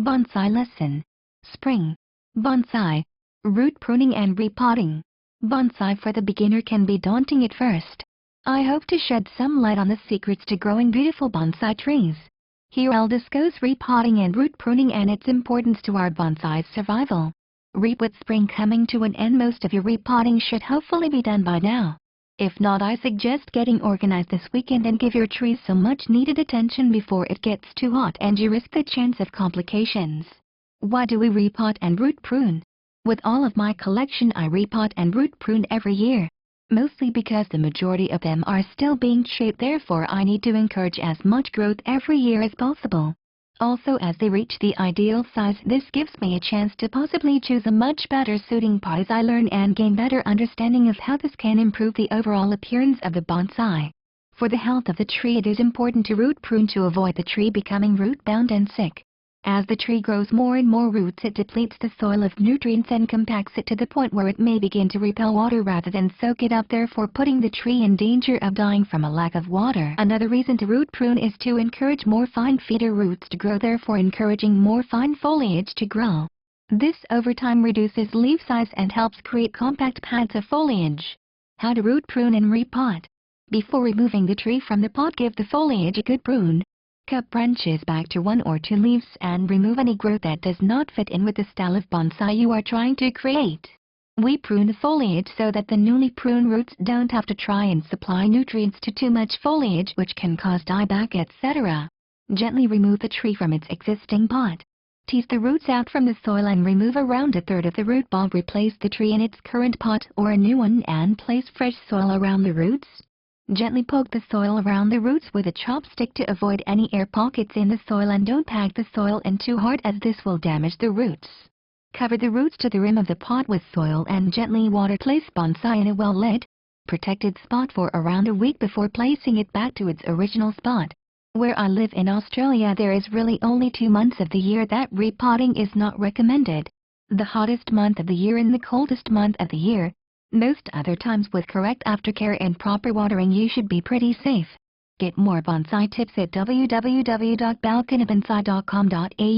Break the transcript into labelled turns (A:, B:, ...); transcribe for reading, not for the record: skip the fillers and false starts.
A: Bonsai lesson. Spring. Bonsai. Root pruning and repotting. Bonsai for the beginner can be daunting at first. I hope to shed some light on the secrets to growing beautiful bonsai trees. Here I'll discuss repotting and root pruning and its importance to our bonsai's survival. With spring coming to an end, most of your repotting should hopefully be done by now. If not, I suggest getting organized this weekend and give your trees some much needed attention before it gets too hot and you risk the chance of complications. Why do we repot and root prune? With all of my collection, I repot and root prune every year. Mostly because the majority of them are still being shaped, therefore I need to encourage as much growth every year as possible. Also, as they reach the ideal size, this gives me a chance to possibly choose a much better suiting pot as I learn and gain better understanding of how this can improve the overall appearance of the bonsai. For the health of the tree, it is important to root prune to avoid the tree becoming root-bound and sick. As the tree grows more and more roots, it depletes the soil of nutrients and compacts it to the point where it may begin to repel water rather than soak it up, therefore putting the tree in danger of dying from a lack of water. Another reason to root prune is to encourage more fine feeder roots to grow, therefore encouraging more fine foliage to grow. This over time reduces leaf size and helps create compact pads of foliage. How to root prune and repot. Before removing the tree from the pot, give the foliage a good prune. Cut branches back to 1 or 2 leaves and remove any growth that does not fit in with the style of bonsai you are trying to create. We prune the foliage so that the newly pruned roots don't have to try and supply nutrients to too much foliage, which can cause dieback, etc. Gently remove the tree from its existing pot. Tease the roots out from the soil and remove around 1/3 of the root ball. Replace the tree in its current pot or a new one and place fresh soil around the roots. Gently poke the soil around the roots with a chopstick to avoid any air pockets in the soil, and don't pack the soil in too hard as this will damage the roots. Cover the roots to the rim of the pot with soil and gently water. Place bonsai in a well-lit, protected spot for around a week before placing it back to its original spot. Where I live in Australia, there is really only 2 months of the year that repotting is not recommended. The hottest month of the year and the coldest month of the year. Most other times, with correct aftercare and proper watering, you should be pretty safe. Get more bonsai tips at www.balconybonsai.com.au.